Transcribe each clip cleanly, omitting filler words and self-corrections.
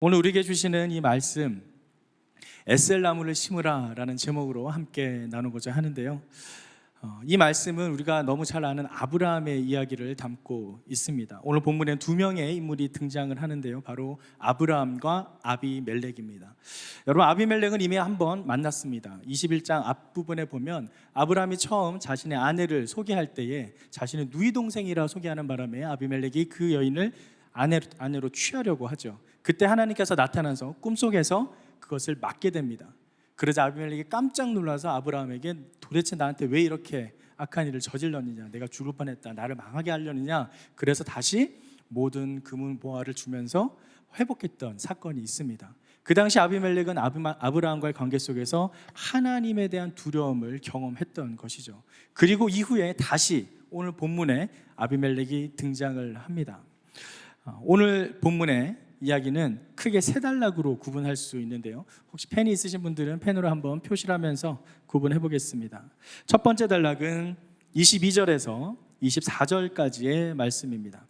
오늘 우리에게 주시는 이 말씀, 에셀 나무를 심으라 라는 제목으로 함께 나누고자 하는데요. 이 말씀은 우리가 너무 잘 아는 아브라함의 이야기를 담고 있습니다. 오늘 본문에 두 명의 인물이 등장을 하는데요, 바로 아브라함과 아비멜렉입니다. 여러분, 아비멜렉은 이미 한번 만났습니다. 21장 앞부분에 보면 아브라함이 처음 자신의 아내를 소개할 때에 자신의 누이 동생이라 소개하는 바람에 아비멜렉이 그 여인을 아내로 취하려고 하죠. 그때 하나님께서 나타나서 꿈속에서 그것을 막게 됩니다. 그러자 아비멜렉이 깜짝 놀라서 아브라함에게 도대체 나한테 왜 이렇게 악한 일을 저질렀느냐, 내가 죽을 뻔했다, 나를 망하게 하려느냐, 그래서 다시 모든 금은 보화를 주면서 회복했던 사건이 있습니다. 그 당시 아비멜렉은 아브라함과의 관계 속에서 하나님에 대한 두려움을 경험했던 것이죠. 그리고 이후에 다시 오늘 본문에 아비멜렉이 등장을 합니다. 오늘 본문의 이야기는 크게 세 단락으로 구분할 수 있는데요, 혹시 펜이 있으신 분들은 펜으로 한번 표시를 하면서 구분해 보겠습니다. 첫 번째 단락은 22절에서 24절까지의 말씀입니다.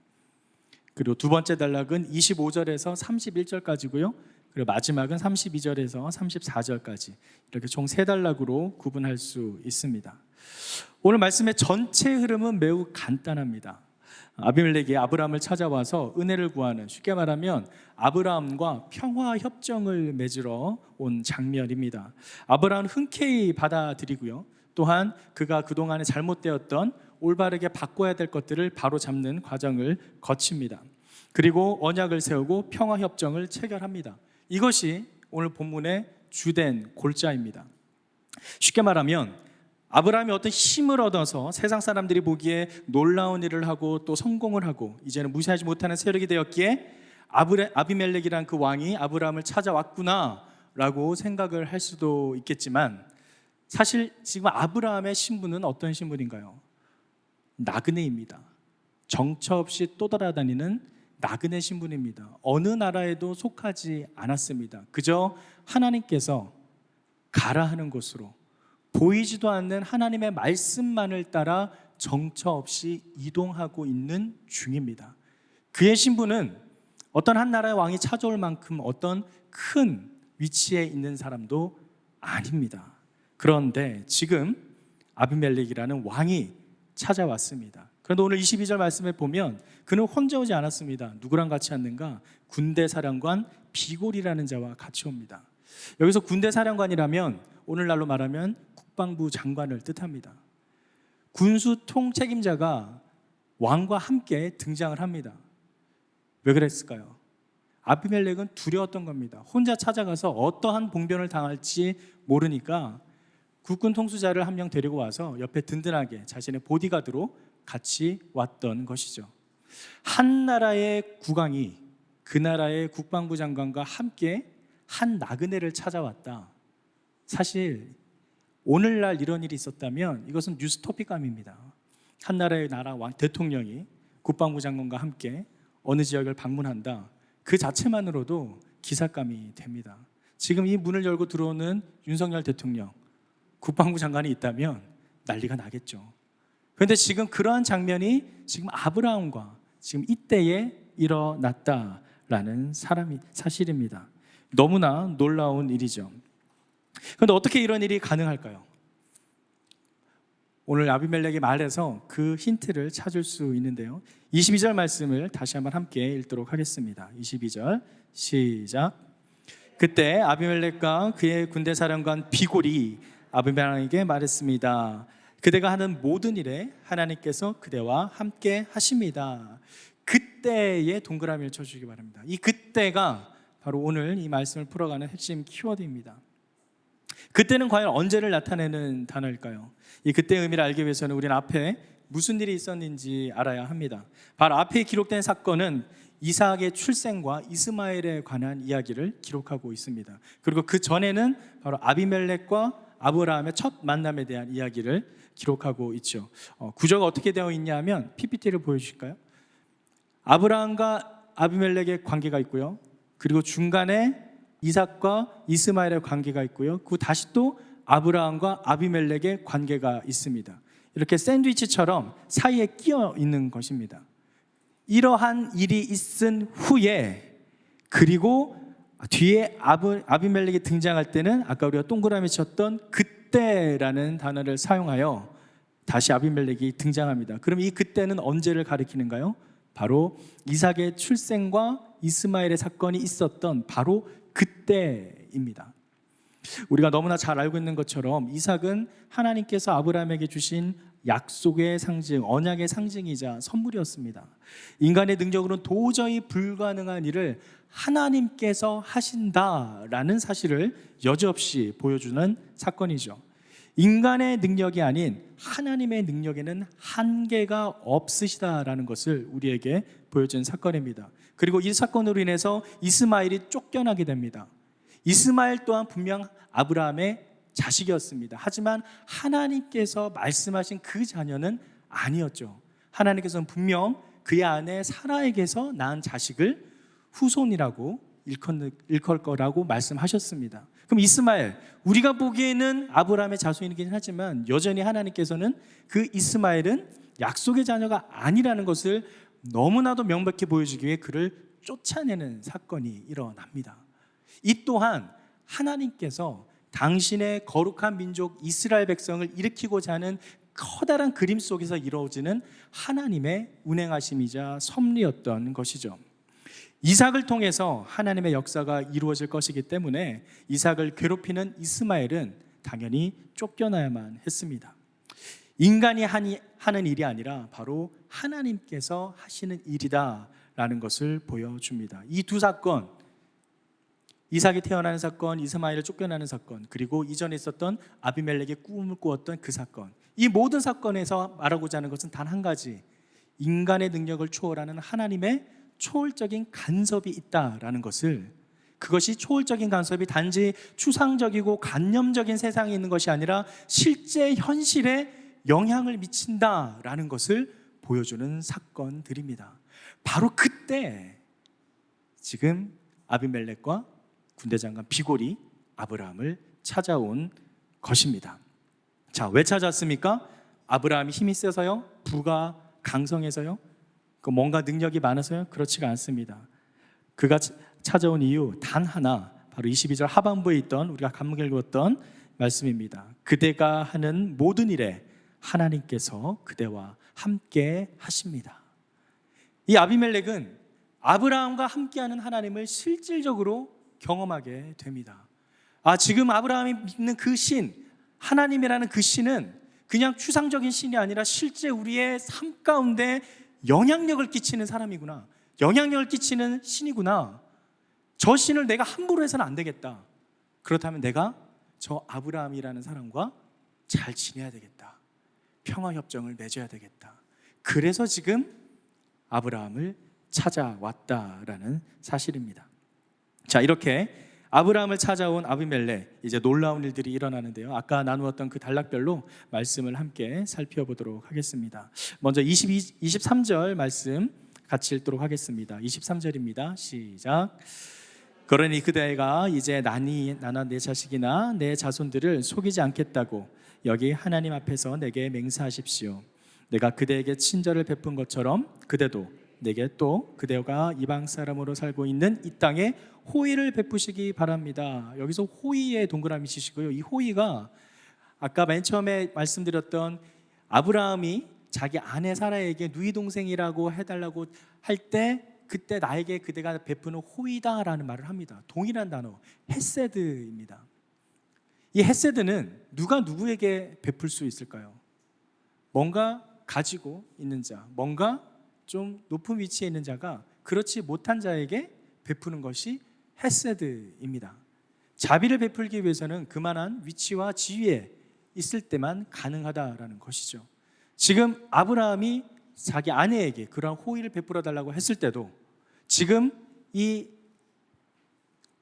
그리고 두 번째 단락은 25절에서 31절까지고요. 그리고 마지막은 32절에서 34절까지, 이렇게 총 세 단락으로 구분할 수 있습니다. 오늘 말씀의 전체 흐름은 매우 간단합니다. 아비멜렉이 아브라함을 찾아와서 은혜를 구하는, 쉽게 말하면 아브라함과 평화 협정을 맺으러 온 장면입니다. 아브라함은 흔쾌히 받아들이고요, 또한 그가 그동안에 잘못되었던 올바르게 바꿔야 될 것들을 바로잡는 과정을 거칩니다. 그리고 언약을 세우고 평화 협정을 체결합니다. 이것이 오늘 본문의 주된 골자입니다. 쉽게 말하면 아브라함이 어떤 힘을 얻어서 세상 사람들이 보기에 놀라운 일을 하고 또 성공을 하고 이제는 무시하지 못하는 세력이 되었기에 아비멜렉이란 그 왕이 아브라함을 찾아왔구나 라고 생각을 할 수도 있겠지만, 사실 지금 아브라함의 신분은 어떤 신분인가요? 나그네입니다. 정처 없이 떠돌아다니는 나그네 신분입니다. 어느 나라에도 속하지 않았습니다. 그저 하나님께서 가라 하는 곳으로, 보이지도 않는 하나님의 말씀만을 따라 정처 없이 이동하고 있는 중입니다. 그의 신분은 어떤 한 나라의 왕이 찾아올 만큼 어떤 큰 위치에 있는 사람도 아닙니다. 그런데 지금 아비멜렉이라는 왕이 찾아왔습니다. 그런데 오늘 22절 말씀에 보면 그는 혼자 오지 않았습니다. 누구랑 같이 왔는가? 군대 사령관 비골이라는 자와 같이 옵니다. 여기서 군대 사령관이라면 오늘날로 말하면 국방부 장관을 뜻합니다. 군수 통책임자가 왕과 함께 등장을 합니다. 왜 그랬을까요? 아비멜렉은 두려웠던 겁니다. 혼자 찾아가서 어떠한 봉변을 당할지 모르니까 국군 통수자를 한 명 데리고 와서 옆에 든든하게 자신의 보디가드로 같이 왔던 것이죠. 한 나라의 국왕이 그 나라의 국방부 장관과 함께 한 나그네를 찾아왔다. 사실 오늘날 이런 일이 있었다면 이것은 뉴스토픽감입니다. 한 나라의 나라 왕 대통령이 국방부 장관과 함께 어느 지역을 방문한다, 그 자체만으로도 기사감이 됩니다. 지금 이 문을 열고 들어오는 윤석열 대통령, 국방부 장관이 있다면 난리가 나겠죠. 그런데 지금 그러한 장면이 지금 아브라함과 지금 이때에 일어났다라는 사실입니다. 너무나 놀라운 일이죠. 그런데 어떻게 이런 일이 가능할까요? 오늘 아비멜렉의 말에서 그 힌트를 찾을 수 있는데요, 22절 말씀을 다시 한번 함께 읽도록 하겠습니다. 22절 시작. 그때 아비멜렉과 그의 군대 사령관 비골이 아비멜렉에게 말했습니다. 그대가 하는 모든 일에 하나님께서 그대와 함께 하십니다. 그때에 동그라미를 쳐주시기 바랍니다. 이 그때가 바로 오늘 이 말씀을 풀어가는 핵심 키워드입니다. 그때는 과연 언제를 나타내는 단어일까요? 이 그때의 의미를 알기 위해서는 우리는 앞에 무슨 일이 있었는지 알아야 합니다. 바로 앞에 기록된 사건은 이삭의 출생과 이스마엘에 관한 이야기를 기록하고 있습니다. 그리고 그 전에는 바로 아비멜렉과 아브라함의 첫 만남에 대한 이야기를 기록하고 있죠. 구조가 어떻게 되어 있냐면 PPT를 보여주실까요? 아브라함과 아비멜렉의 관계가 있고요, 그리고 중간에 이삭과 이스마엘의 관계가 있고요, 그 다시 또 아브라함과 아비멜렉의 관계가 있습니다. 이렇게 샌드위치처럼 사이에 끼어 있는 것입니다. 이러한 일이 있은 후에, 그리고 뒤에 아비멜렉이 등장할 때는 아까 우리가 동그라미 쳤던 그때라는 단어를 사용하여 다시 아비멜렉이 등장합니다. 그럼 이 그때는 언제를 가리키는가요? 바로 이삭의 출생과 이스마엘의 사건이 있었던 바로 그때입니다. 우리가 너무나 잘 알고 있는 것처럼 이삭은 하나님께서 아브라함에게 주신 약속의 상징, 언약의 상징이자 선물이었습니다. 인간의 능력으로는 도저히 불가능한 일을 하나님께서 하신다라는 사실을 여지없이 보여주는 사건이죠. 인간의 능력이 아닌 하나님의 능력에는 한계가 없으시다라는 것을 우리에게 보여준 사건입니다. 그리고 이 사건으로 인해서 이스마엘이 쫓겨나게 됩니다. 이스마엘 또한 분명 아브라함의 자식이었습니다. 하지만 하나님께서 말씀하신 그 자녀는 아니었죠. 하나님께서는 분명 그의 아내 사라에게서 낳은 자식을 후손이라고 일컬 거라고 말씀하셨습니다. 그럼 이스마엘, 우리가 보기에는 아브라함의 자손이긴 하지만 여전히 하나님께서는 그 이스마엘은 약속의 자녀가 아니라는 것을 너무나도 명백히 보여주기 위해 그를 쫓아내는 사건이 일어납니다. 이 또한 하나님께서 당신의 거룩한 민족 이스라엘 백성을 일으키고자 하는 커다란 그림 속에서 이루어지는 하나님의 운행하심이자 섭리였던 것이죠. 이삭을 통해서 하나님의 역사가 이루어질 것이기 때문에 이삭을 괴롭히는 이스마엘은 당연히 쫓겨나야만 했습니다. 인간이 하는 일이 아니라 바로 하나님께서 하시는 일이다라는 것을 보여줍니다. 이 두 사건, 이삭이 태어나는 사건, 이스마엘을 쫓겨나는 사건, 그리고 이전에 있었던 아비멜렉의 꿈을 꾸었던 그 사건, 이 모든 사건에서 말하고자 하는 것은 단 한 가지, 인간의 능력을 초월하는 하나님의 초월적인 간섭이 있다라는 것을, 그것이 초월적인 간섭이 단지 추상적이고 관념적인 세상에 있는 것이 아니라 실제 현실에 영향을 미친다라는 것을 보여주는 사건들입니다. 바로 그때 지금 아비멜렉과 군대장관 비골이 아브라함을 찾아온 것입니다. 자, 왜 찾았습니까? 아브라함이 힘이 세서요? 부가 강성해서요? 뭔가 능력이 많아서요? 그렇지가 않습니다. 그가 찾아온 이유 단 하나, 바로 22절 하반부에 있던 우리가 감명 읽었던 말씀입니다. 그대가 하는 모든 일에 하나님께서 그대와 함께 하십니다. 이 아비멜렉은 아브라함과 함께하는 하나님을 실질적으로 경험하게 됩니다. 지금 아브라함이 믿는 그 신, 하나님이라는 그 신은 그냥 추상적인 신이 아니라 실제 우리의 삶 가운데 영향력을 끼치는 사람이구나, 영향력을 끼치는 신이구나. 저 신을 내가 함부로 해서는 안 되겠다. 그렇다면 내가 저 아브라함이라는 사람과 잘 지내야 되겠다. 평화협정을 맺어야 되겠다. 그래서 지금 아브라함을 찾아왔다라는 사실입니다. 자, 이렇게 아브라함을 찾아온 아비멜렉, 이제 놀라운 일들이 일어나는데요. 아까 나누었던 그 단락별로 말씀을 함께 살펴보도록 하겠습니다. 먼저 23절 말씀 같이 읽도록 하겠습니다. 23절입니다. 시작. 그러니 그대가 이제 나나 내 자식이나 내 자손들을 속이지 않겠다고 여기 하나님 앞에서 내게 맹세하십시오. 내가 그대에게 친절을 베푼 것처럼 그대도 내게 또 그대가 이방 사람으로 살고 있는 이 땅에 호의를 베푸시기 바랍니다. 여기서 호의의 동그라미 치시고요. 이 호의가 아까 맨 처음에 말씀드렸던 아브라함이 자기 아내 사라에게 누이 동생이라고 해달라고 할 때 그때 나에게 그대가 베푸는 호의다라는 말을 합니다. 동일한 단어 헤세드입니다. 이 헤세드는 누가 누구에게 베풀 수 있을까요? 뭔가 가지고 있는 자, 뭔가 좀 높은 위치에 있는 자가 그렇지 못한 자에게 베푸는 것이 헤세드입니다. 자비를 베풀기 위해서는 그만한 위치와 지위에 있을 때만 가능하다라는 것이죠. 지금 아브라함이 자기 아내에게 그러한 호의를 베풀어 달라고 했을 때도, 지금 이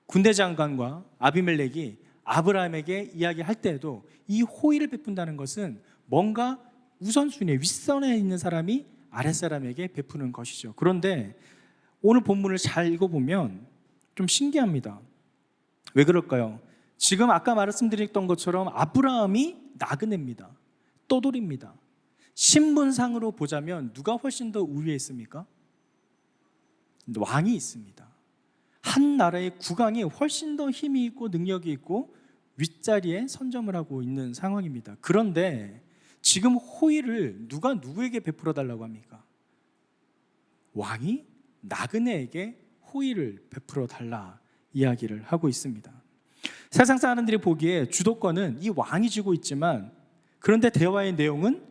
군대 장관과 아비멜렉이 아브라함에게 이야기할 때에도 이 호의를 베푼다는 것은 뭔가 우선순위에 윗선에 있는 사람이 아랫사람에게 베푸는 것이죠. 그런데 오늘 본문을 잘 읽어보면 좀 신기합니다. 왜 그럴까요? 지금 아까 말씀드렸던 것처럼 아브라함이 나그네입니다. 떠돌입니다. 신분상으로 보자면 누가 훨씬 더 우위에 있습니까? 왕이 있습니다. 한 나라의 국왕이 훨씬 더 힘이 있고 능력이 있고 윗자리에 선점을 하고 있는 상황입니다. 그런데 지금 호의를 누가 누구에게 베풀어 달라고 합니까? 왕이 나그네에게 호의를 베풀어 달라 이야기를 하고 있습니다. 세상 사람들이 보기에 주도권은 이 왕이 쥐고 있지만, 그런데 대화의 내용은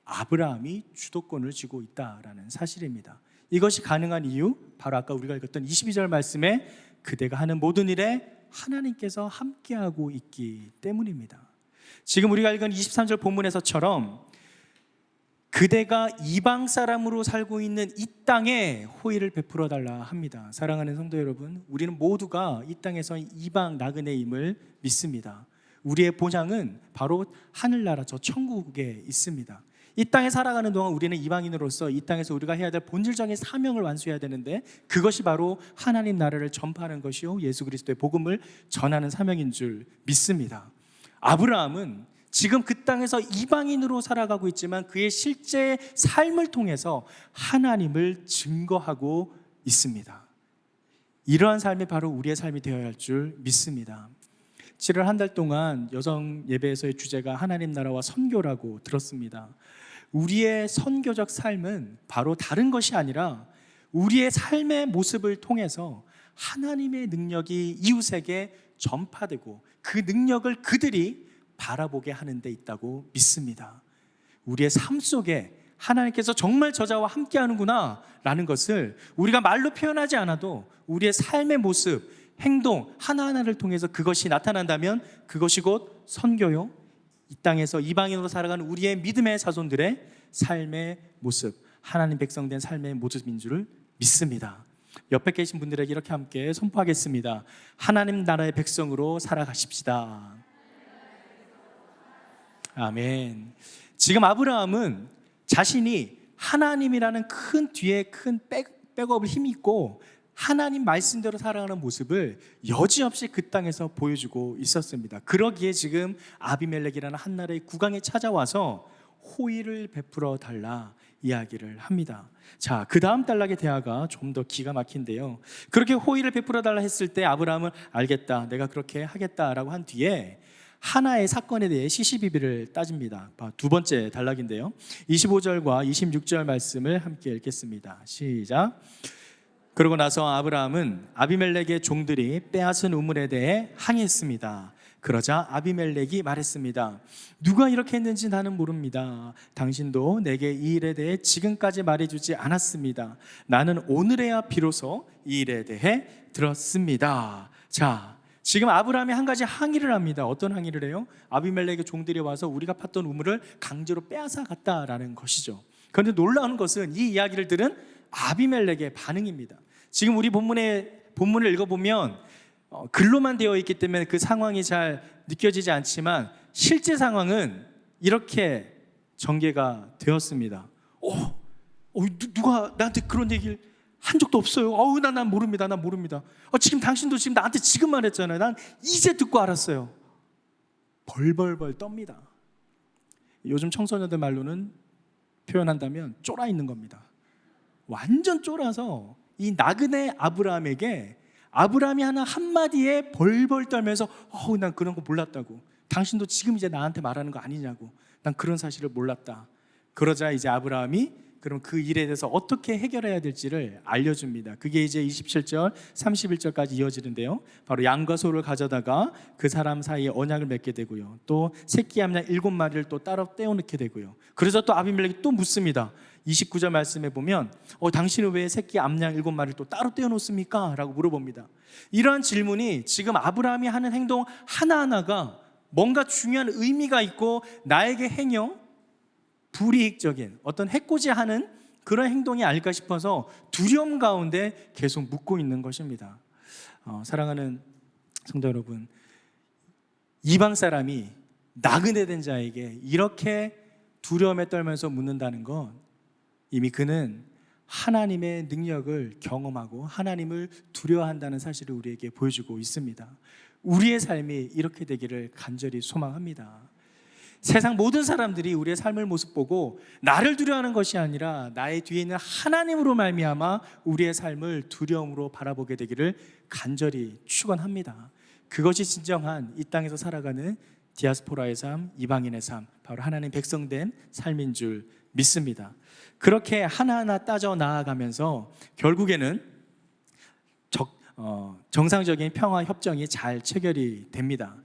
아브라함이 주도권을 쥐고 있다라는 사실입니다. 이것이 가능한 이유, 바로 아까 우리가 읽었던 22절 말씀에 그대가 하는 모든 일에 하나님께서 함께하고 있기 때문입니다. 지금 우리가 읽은 23절 본문에서처럼 그대가 이방 사람으로 살고 있는 이 땅에 호의를 베풀어 달라 합니다. 사랑하는 성도 여러분, 우리는 모두가 이 땅에서 이방 나그네임을 믿습니다. 우리의 본향은 바로 하늘나라 저 천국에 있습니다. 이 땅에 살아가는 동안 우리는 이방인으로서 이 땅에서 우리가 해야 될 본질적인 사명을 완수해야 되는데, 그것이 바로 하나님 나라를 전파하는 것이요 예수 그리스도의 복음을 전하는 사명인 줄 믿습니다. 아브라함은 지금 그 땅에서 이방인으로 살아가고 있지만 그의 실제 삶을 통해서 하나님을 증거하고 있습니다. 이러한 삶이 바로 우리의 삶이 되어야 할 줄 믿습니다. 7월 한 달 동안 여성 예배에서의 주제가 하나님 나라와 선교라고 들었습니다. 우리의 선교적 삶은 바로 다른 것이 아니라 우리의 삶의 모습을 통해서 하나님의 능력이 이웃에게 전파되고 그 능력을 그들이 바라보게 하는 데 있다고 믿습니다. 우리의 삶 속에 하나님께서 정말 저자와 함께 하는구나 라는 것을 우리가 말로 표현하지 않아도 우리의 삶의 모습, 행동 하나하나를 통해서 그것이 나타난다면 그것이 곧 선교요, 이 땅에서 이방인으로 살아가는 우리의 믿음의 자손들의 삶의 모습, 하나님 백성된 삶의 모습인 줄 믿습니다. 옆에 계신 분들에게 이렇게 함께 선포하겠습니다. 하나님 나라의 백성으로 살아가십시다. 아멘. 지금 아브라함은 자신이 하나님이라는 큰 뒤에 큰 백업을 힘이 있고 하나님 말씀대로 살아가는 모습을 여지없이 그 땅에서 보여주고 있었습니다. 그러기에 지금 아비멜렉이라는 한 나라의 국왕이 찾아와서 호의를 베풀어 달라 이야기를 합니다. 자, 그 다음 단락의 대화가 좀 더 기가 막힌데요. 그렇게 호의를 베풀어 달라 했을 때 아브라함은 알겠다, 내가 그렇게 하겠다라고 한 뒤에 하나의 사건에 대해 시시비비를 따집니다. 두 번째 단락인데요. 25절과 26절 말씀을 함께 읽겠습니다. 시작. 그러고 나서 아브라함은 아비멜렉의 종들이 빼앗은 우물에 대해 항의했습니다. 그러자 아비멜렉이 말했습니다. 누가 이렇게 했는지 나는 모릅니다. 당신도 내게 이 일에 대해 지금까지 말해주지 않았습니다. 나는 오늘에야 비로소 이 일에 대해 들었습니다. 자, 지금 아브라함이 한 가지 항의를 합니다. 어떤 항의를 해요? 아비멜렉의 종들이 와서 우리가 팠던 우물을 강제로 빼앗아 갔다라는 것이죠. 그런데 놀라운 것은 이 이야기를 들은 아비멜렉의 반응입니다. 지금 우리 본문을 읽어보면 글로만 되어 있기 때문에 그 상황이 잘 느껴지지 않지만 실제 상황은 이렇게 전개가 되었습니다. 누가 나한테 그런 얘기를 한 적도 없어요. 난 모릅니다. 지금 당신도 지금 나한테 지금 말했잖아요. 난 이제 듣고 알았어요. 벌벌벌 떱니다. 요즘 청소년들 말로는 표현한다면 쫄아 있는 겁니다. 완전 쫄아서 이 나그네 아브라함에게 아브라함이 하는 한마디에 벌벌 떨면서 난 그런 거 몰랐다고, 당신도 지금 이제 나한테 말하는 거 아니냐고, 난 그런 사실을 몰랐다. 그러자 이제 아브라함이 그럼 그 일에 대해서 어떻게 해결해야 될지를 알려줍니다. 그게 이제 27절, 31절까지 이어지는데요. 바로 양과 소를 가져다가 그 사람 사이에 언약을 맺게 되고요. 또 새끼 암양 7마리를 또 따로 떼어놓게 되고요. 그래서 또 아비멜렉이 또 묻습니다. 29절 말씀에 보면 당신은 왜 새끼 암양 7마리를 또 따로 떼어놓습니까? 라고 물어봅니다. 이러한 질문이 지금 아브라함이 하는 행동 하나하나가 뭔가 중요한 의미가 있고 나에게 행여 불이익적인 어떤 해코지하는 그런 행동이 아닐까 싶어서 두려움 가운데 계속 묻고 있는 것입니다. 사랑하는 성도 여러분, 이방 사람이 나그네 된 자에게 이렇게 두려움에 떨면서 묻는다는 건 이미 그는 하나님의 능력을 경험하고 하나님을 두려워한다는 사실을 우리에게 보여주고 있습니다. 우리의 삶이 이렇게 되기를 간절히 소망합니다. 세상 모든 사람들이 우리의 삶을 모습 보고 나를 두려워하는 것이 아니라 나의 뒤에 있는 하나님으로 말미암아 우리의 삶을 두려움으로 바라보게 되기를 간절히 축원합니다. 그것이 진정한 이 땅에서 살아가는 디아스포라의 삶, 이방인의 삶, 바로 하나님 백성된 삶인 줄 믿습니다. 그렇게 하나하나 따져 나아가면서 결국에는 정상적인 평화 협정이 잘 체결이 됩니다.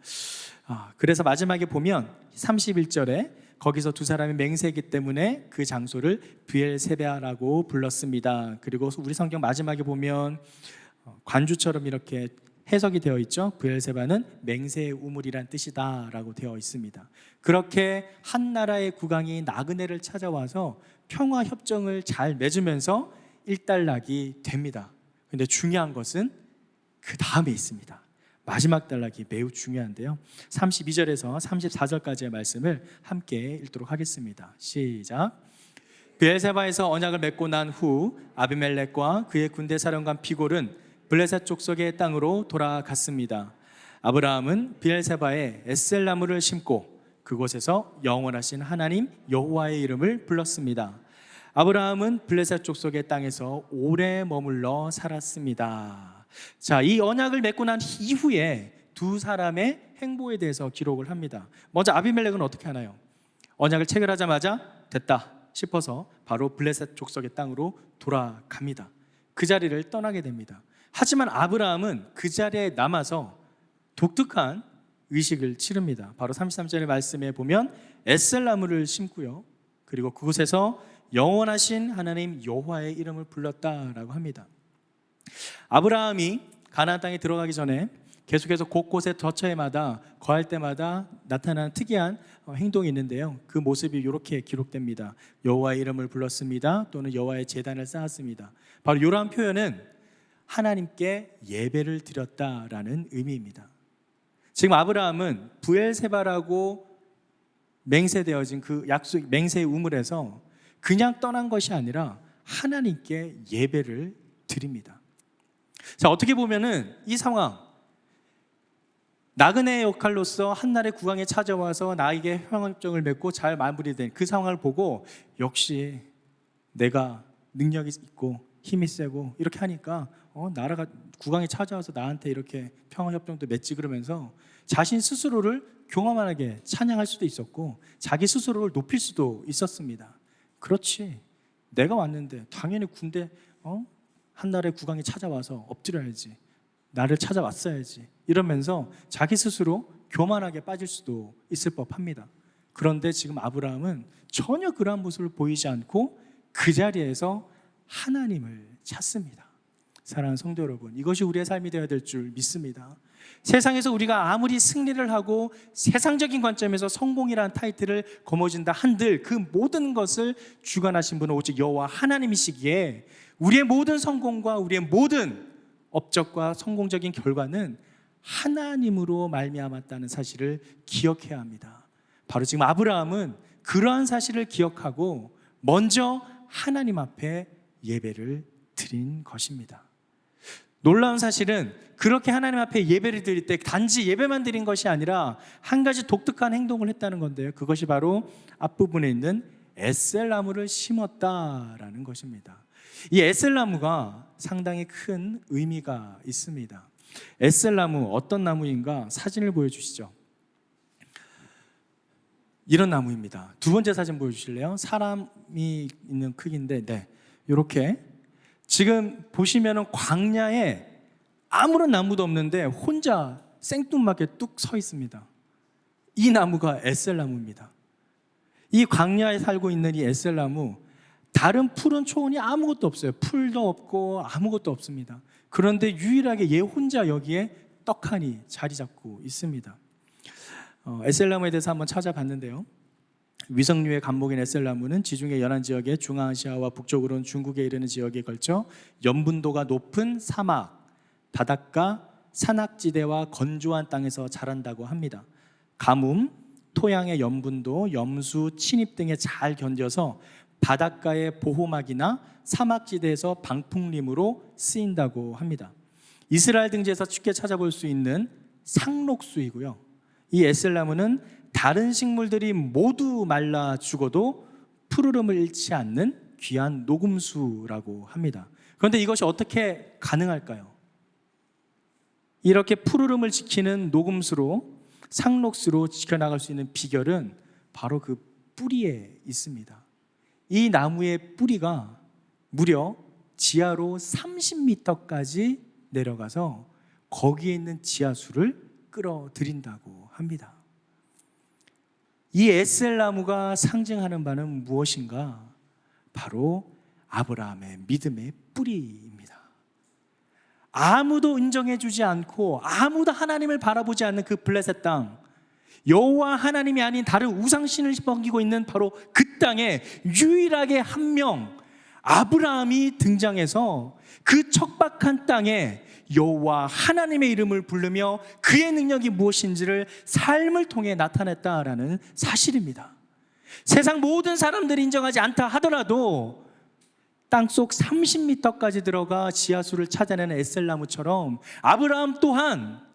그래서 마지막에 보면 31절에 거기서 두 사람이 맹세했기 때문에 그 장소를 브엘세바라고 불렀습니다. 그리고 우리 성경 마지막에 보면 관주처럼 이렇게 해석이 되어 있죠. 브엘세바는 맹세의 우물이란 뜻이다 라고 되어 있습니다. 그렇게 한 나라의 국왕이 나그네를 찾아와서 평화협정을 잘 맺으면서 일단락이 됩니다. 그런데 중요한 것은 그 다음에 있습니다. 마지막 단락이 매우 중요한데요. 32절에서 34절까지의 말씀을 함께 읽도록 하겠습니다. 시작. 브엘세바에서 언약을 맺고 난 후 아비멜렉과 그의 군대 사령관 피골은 블레셋 족속의 땅으로 돌아갔습니다. 아브라함은 브엘세바에 에셀나무를 심고 그곳에서 영원하신 하나님 여호와의 이름을 불렀습니다. 아브라함은 블레셋 족속의 땅에서 오래 머물러 살았습니다. 자, 이 언약을 맺고 난 이후에 두 사람의 행보에 대해서 기록을 합니다. 먼저 아비멜렉은 어떻게 하나요? 언약을 체결하자마자 됐다 싶어서 바로 블레셋 족속의 땅으로 돌아갑니다. 그 자리를 떠나게 됩니다. 하지만 아브라함은 그 자리에 남아서 독특한 의식을 치릅니다. 바로 33절의 말씀에 보면 에셀나무를 심고요, 그리고 그곳에서 영원하신 하나님 여호와의 이름을 불렀다라고 합니다. 아브라함이 가나안 땅에 들어가기 전에 계속해서 곳곳에 저처에마다 거할 때마다 나타나는 특이한 행동이 있는데요, 그 모습이 이렇게 기록됩니다. 여호와의 이름을 불렀습니다, 또는 여호와의 제단을 쌓았습니다. 바로 이러한 표현은 하나님께 예배를 드렸다라는 의미입니다. 지금 아브라함은 브엘세바라고 맹세되어진 그 약속, 맹세의 우물에서 그냥 떠난 것이 아니라 하나님께 예배를 드립니다. 자, 어떻게 보면은 이 상황, 나그네의 역할로서 한나라의 국왕에 찾아와서 나에게 평화협정을 맺고 잘 마무리된 그 상황을 보고 역시 내가 능력이 있고 힘이 세고 이렇게 하니까 나라가 국왕이 찾아와서 나한테 이렇게 평화협정도 맺지 그러면서 자신 스스로를 교만하게 찬양할 수도 있었고 자기 스스로를 높일 수도 있었습니다. 그렇지, 내가 왔는데 당연히 군대 한나라의 국왕이 찾아와서 엎드려야지, 나를 찾아왔어야지 이러면서 자기 스스로 교만하게 빠질 수도 있을 법합니다. 그런데 지금 아브라함은 전혀 그러한 모습을 보이지 않고 그 자리에서 하나님을 찾습니다. 사랑하는 성도 여러분, 이것이 우리의 삶이 되어야 될 줄 믿습니다. 세상에서 우리가 아무리 승리를 하고 세상적인 관점에서 성공이라는 타이틀을 거머쥔다 한들 그 모든 것을 주관하신 분은 오직 여호와 하나님이시기에 우리의 모든 성공과 우리의 모든 업적과 성공적인 결과는 하나님으로 말미암았다는 사실을 기억해야 합니다. 바로 지금 아브라함은 그러한 사실을 기억하고 먼저 하나님 앞에 예배를 드린 것입니다. 놀라운 사실은 그렇게 하나님 앞에 예배를 드릴 때 단지 예배만 드린 것이 아니라 한 가지 독특한 행동을 했다는 건데요, 그것이 바로 앞부분에 있는 에셀나무를 심었다라는 것입니다. 이 에셀나무가 상당히 큰 의미가 있습니다. 에셀나무 어떤 나무인가 사진을 보여주시죠. 이런 나무입니다. 두 번째 사진 보여주실래요? 사람이 있는 크기인데, 네, 이렇게 지금 보시면은 광야에 아무런 나무도 없는데 혼자 생뚱맞게 뚝 서 있습니다. 이 나무가 에셀나무입니다. 이 광야에 살고 있는 이 에셀나무, 다른 푸른 초원이 아무것도 없어요. 풀도 없고 아무것도 없습니다. 그런데 유일하게 얘 혼자 여기에 떡하니 자리 잡고 있습니다. 에셀나무에 대해서 한번 찾아봤는데요, 위성류의 감목인 에셀나무는 지중해 연안 지역의 중앙아시아와 북쪽으로는 중국에 이르는 지역에 걸쳐 염분도가 높은 사막, 바닷가, 산악지대와 건조한 땅에서 자란다고 합니다. 가뭄, 토양의 염분도, 염수, 침입 등에 잘 견뎌서 바닷가의 보호막이나 사막지대에서 방풍림으로 쓰인다고 합니다. 이스라엘 등지에서 쉽게 찾아볼 수 있는 상록수이고요, 이 에셀나무는 다른 식물들이 모두 말라 죽어도 푸르름을 잃지 않는 귀한 녹음수라고 합니다. 그런데 이것이 어떻게 가능할까요? 이렇게 푸르름을 지키는 녹음수로, 상록수로 지켜나갈 수 있는 비결은 바로 그 뿌리에 있습니다. 이 나무의 뿌리가 무려 지하로 30m까지 내려가서 거기에 있는 지하수를 끌어들인다고 합니다. 이 에셀나무가 상징하는 바는 무엇인가? 바로 아브라함의 믿음의 뿌리입니다. 아무도 인정해주지 않고 아무도 하나님을 바라보지 않는 그 블레셋 땅, 여호와 하나님이 아닌 다른 우상신을 섬기고 있는 바로 그 땅에 유일하게 한 명, 아브라함이 등장해서 그 척박한 땅에 여호와 하나님의 이름을 부르며 그의 능력이 무엇인지를 삶을 통해 나타냈다라는 사실입니다. 세상 모든 사람들이 인정하지 않다 하더라도 땅속 30m까지 들어가 지하수를 찾아내는 에셀나무처럼 아브라함 또한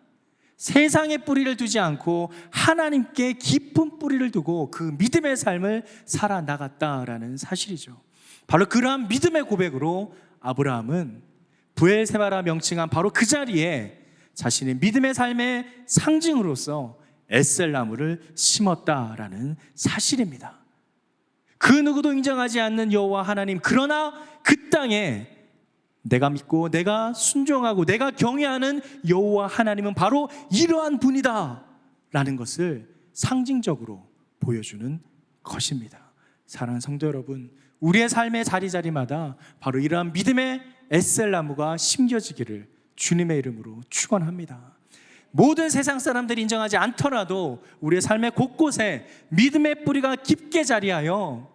세상에 뿌리를 두지 않고 하나님께 깊은 뿌리를 두고 그 믿음의 삶을 살아나갔다라는 사실이죠. 바로 그러한 믿음의 고백으로 아브라함은 브엘세바라 명칭한 바로 그 자리에 자신의 믿음의 삶의 상징으로서 에셀나무를 심었다라는 사실입니다. 그 누구도 인정하지 않는 여호와 하나님, 그러나 그 땅에 내가 믿고 내가 순종하고 내가 경외하는 여호와 하나님은 바로 이러한 분이다 라는 것을 상징적으로 보여주는 것입니다. 사랑하는 성도 여러분, 우리의 삶의 자리자리마다 바로 이러한 믿음의 에셀나무가 심겨지기를 주님의 이름으로 축원합니다. 모든 세상 사람들이 인정하지 않더라도 우리의 삶의 곳곳에 믿음의 뿌리가 깊게 자리하여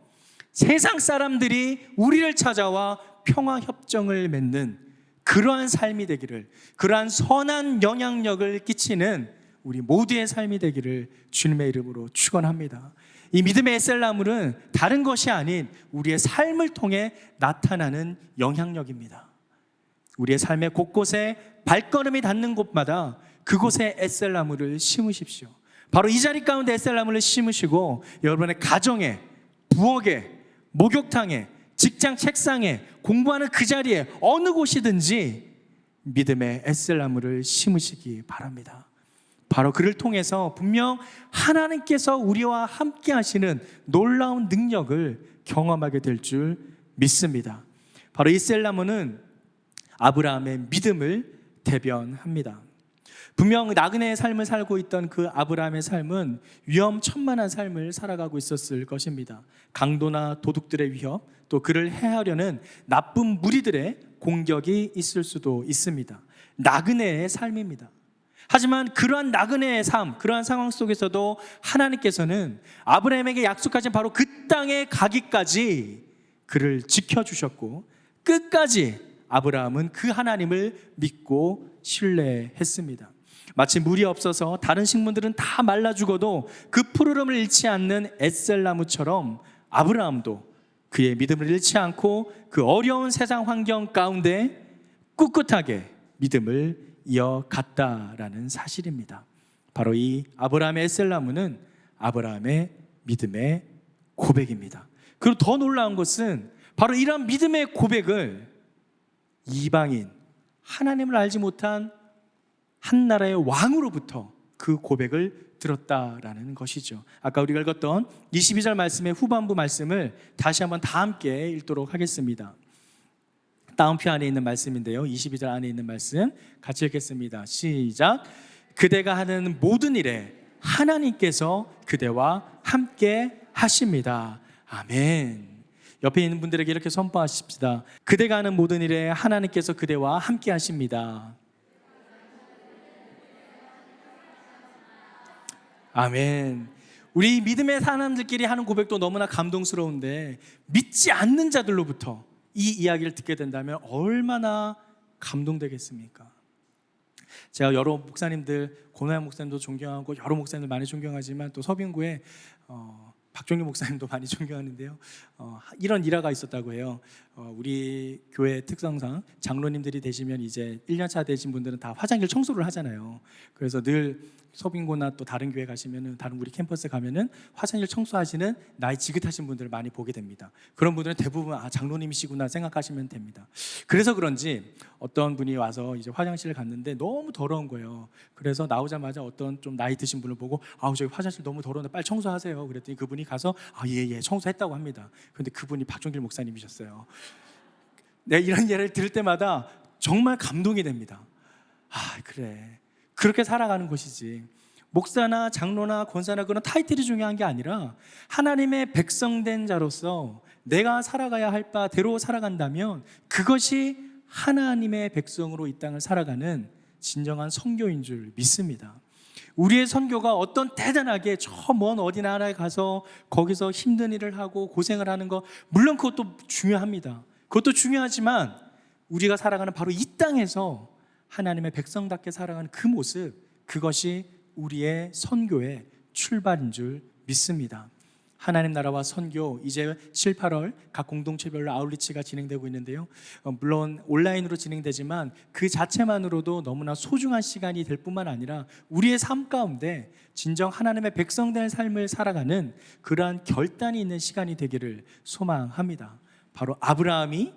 세상 사람들이 우리를 찾아와 평화협정을 맺는 그러한 삶이 되기를, 그러한 선한 영향력을 끼치는 우리 모두의 삶이 되기를 주님의 이름으로 축원합니다. 이 믿음의 에셀나무는 다른 것이 아닌 우리의 삶을 통해 나타나는 영향력입니다. 우리의 삶의 곳곳에 발걸음이 닿는 곳마다 그곳에 에셀나무를 심으십시오. 바로 이 자리 가운데 에셀나무를 심으시고 여러분의 가정에, 부엌에, 목욕탕에, 직장 책상에, 공부하는 그 자리에 어느 곳이든지 믿음의 에셀나무를 심으시기 바랍니다. 바로 그를 통해서 분명 하나님께서 우리와 함께 하시는 놀라운 능력을 경험하게 될 줄 믿습니다. 바로 이 에셀나무는 아브라함의 믿음을 대변합니다. 분명 나그네의 삶을 살고 있던 그 아브라함의 삶은 위험천만한 삶을 살아가고 있었을 것입니다. 강도나 도둑들의 위협, 또 그를 해하려는 나쁜 무리들의 공격이 있을 수도 있습니다. 나그네의 삶입니다. 하지만 그러한 나그네의 삶, 그러한 상황 속에서도 하나님께서는 아브라함에게 약속하신 바로 그 땅에 가기까지 그를 지켜주셨고 끝까지 아브라함은 그 하나님을 믿고 신뢰했습니다. 마치 물이 없어서 다른 식물들은 다 말라 죽어도 그 푸르름을 잃지 않는 에셀나무처럼 아브라함도 그의 믿음을 잃지 않고 그 어려운 세상 환경 가운데 꿋꿋하게 믿음을 이어갔다라는 사실입니다. 바로 이 아브라함의 에셀나무는 아브라함의 믿음의 고백입니다. 그리고 더 놀라운 것은 바로 이러한 믿음의 고백을 이방인, 하나님을 알지 못한 한 나라의 왕으로부터 그 고백을 들었다라는 것이죠. 아까 우리가 읽었던 22절 말씀의 후반부 말씀을 다시 한번 다 함께 읽도록 하겠습니다. 다운표 안에 있는 말씀인데요, 22절 안에 있는 말씀 같이 읽겠습니다. 시작. 그대가 하는 모든 일에 하나님께서 그대와 함께 하십니다. 아멘. 옆에 있는 분들에게 이렇게 선포하십시다. 그대가 하는 모든 일에 하나님께서 그대와 함께 하십니다. 아멘. 우리 믿음의 사람들끼리 하는 고백도 너무나 감동스러운데 믿지 않는 자들로부터 이 이야기를 듣게 된다면 얼마나 감동되겠습니까? 제가 여러 목사님들, 고노양 목사님도 존경하고 여러 목사님들 많이 존경하지만 또 서빙구에 박종규 목사님도 많이 존경하는데요, 이런 일화가 있었다고 해요. 우리 교회 특성상 장로님들이 되시면 이제 1년차 되신 분들은 다 화장실 청소를 하잖아요. 그래서 늘 서빙고나 또 다른 교회 가시면은, 다른 우리 캠퍼스 가면은 화장실 청소하시는 나이 지긋하신 분들을 많이 보게 됩니다. 그런 분들은 대부분 장로님이시구나 생각하시면 됩니다. 그래서 그런지 어떤 분이 와서 이제 화장실을 갔는데 너무 더러운 거예요. 그래서 나오자마자 어떤 좀 나이 드신 분을 보고 저기 화장실 너무 더러운데 빨리 청소하세요. 그랬더니 그분이 가서 예, 청소했다고 합니다. 그런데 그분이 박종길 목사님이셨어요. 네, 이런 예를 들을 때마다 정말 감동이 됩니다. 그래, 그렇게 살아가는 것이지. 목사나 장로나 권사나 그런 타이틀이 중요한 게 아니라 하나님의 백성된 자로서 내가 살아가야 할 바대로 살아간다면 그것이 하나님의 백성으로 이 땅을 살아가는 진정한 선교인 줄 믿습니다. 우리의 선교가 어떤 대단하게 저 먼 어디 나라에 가서 거기서 힘든 일을 하고 고생을 하는 거, 물론 그것도 중요합니다. 그것도 중요하지만 우리가 살아가는 바로 이 땅에서 하나님의 백성답게 살아가는 그 모습, 그것이 우리의 선교의 출발인 줄 믿습니다. 하나님 나라와 선교, 이제 7, 8월 각 공동체별로 아웃리치가 진행되고 있는데요, 물론 온라인으로 진행되지만 그 자체만으로도 너무나 소중한 시간이 될 뿐만 아니라 우리의 삶 가운데 진정 하나님의 백성된 삶을 살아가는 그러한 결단이 있는 시간이 되기를 소망합니다. 바로 아브라함이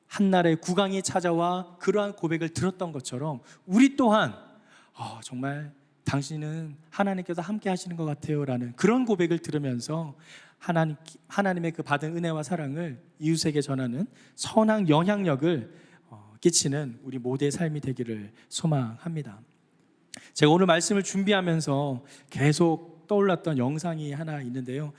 한날의 국왕이 찾아와 그러한 고백을 들었던 것처럼 우리 또한 정말 당신은 하나님께서 함께 하시는 것 같아요 라는 그런 고백을 들으면서 하나님의 그 받은 은혜와 사랑을 이웃에게 전하는 선한 영향력을 끼치는 우리 모두의 삶이 되기를 소망합니다. 제가 오늘 말씀을 준비하면서 계속 떠올랐던 영상이 하나 있는데요,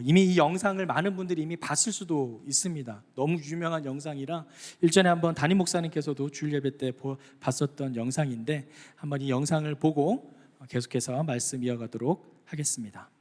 이미 이 영상을 많은 분들이 이미 봤을 수도 있습니다. 너무 유명한 영상이라 일전에 한번 담임 목사님께서도 주일 예배 때 봤었던 영상인데, 한번 이 영상을 보고 계속해서 말씀 이어가도록 하겠습니다.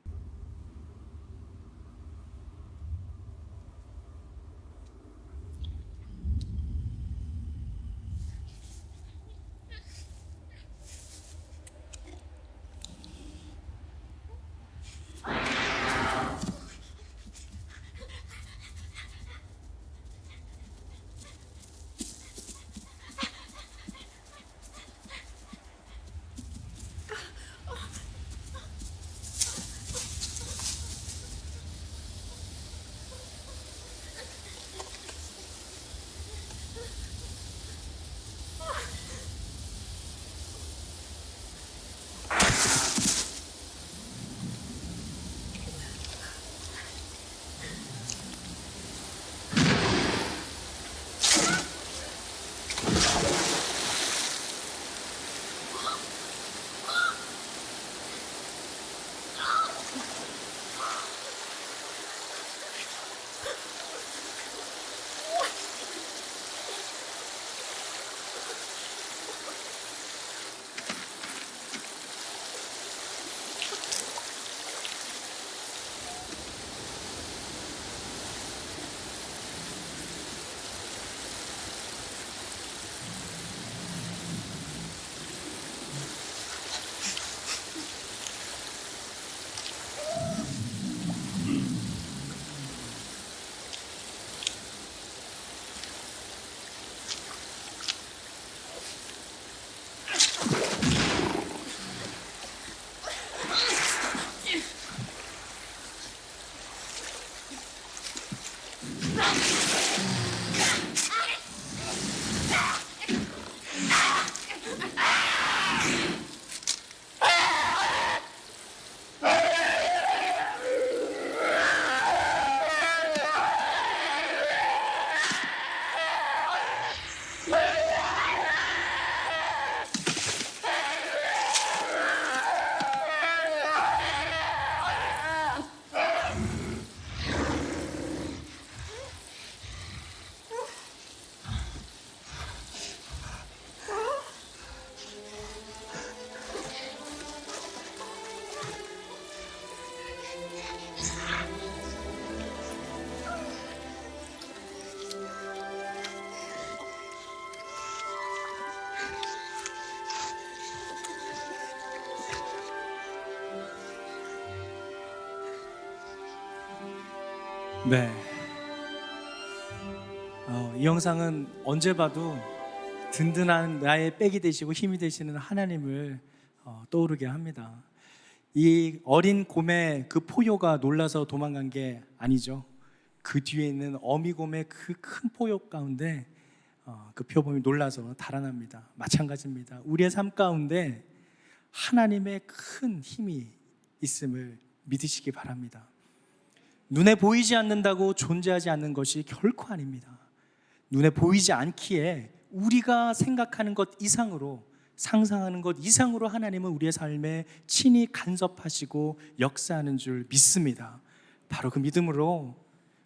네, 이 영상은 언제 봐도 든든한 나의 백이 되시고 힘이 되시는 하나님을 떠오르게 합니다. 이 어린 곰의 그 포효가 놀라서 도망간 게 아니죠. 그 뒤에 있는 어미곰의 그 큰 포효 가운데 그 표범이 놀라서 달아납니다. 마찬가지입니다. 우리의 삶 가운데 하나님의 큰 힘이 있음을 믿으시기 바랍니다. 눈에 보이지 않는다고 존재하지 않는 것이 결코 아닙니다. 눈에 보이지 않기에 우리가 생각하는 것 이상으로, 상상하는 것 이상으로 하나님은 우리의 삶에 친히 간섭하시고 역사하는 줄 믿습니다. 바로 그 믿음으로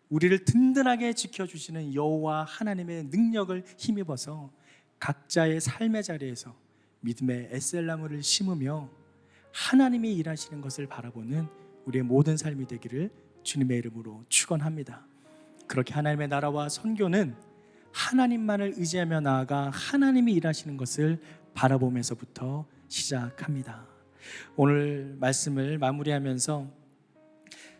우리를 든든하게 지켜주시는 여호와 하나님의 능력을 힘입어서 각자의 삶의 자리에서 믿음의 에셀나무를 심으며 하나님이 일하시는 것을 바라보는 우리의 모든 삶이 되기를 주님의 이름으로 축원합니다. 그렇게 하나님의 나라와 선교는 하나님만을 의지하며 나아가 하나님이 일하시는 것을 바라보면서부터 시작합니다. 오늘 말씀을 마무리하면서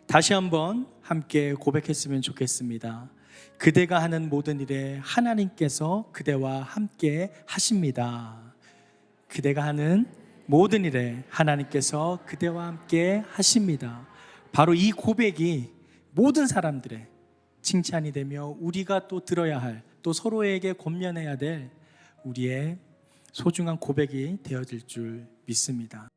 다시 한번 함께 고백했으면 좋겠습니다. 그대가 하는 모든 일에 하나님께서 그대와 함께 하십니다. 그대가 하는 모든 일에 하나님께서 그대와 함께 하십니다. 바로 이 고백이 모든 사람들의 칭찬이 되며 우리가 또 들어야 할, 또 서로에게 권면해야 될 우리의 소중한 고백이 되어질 줄 믿습니다.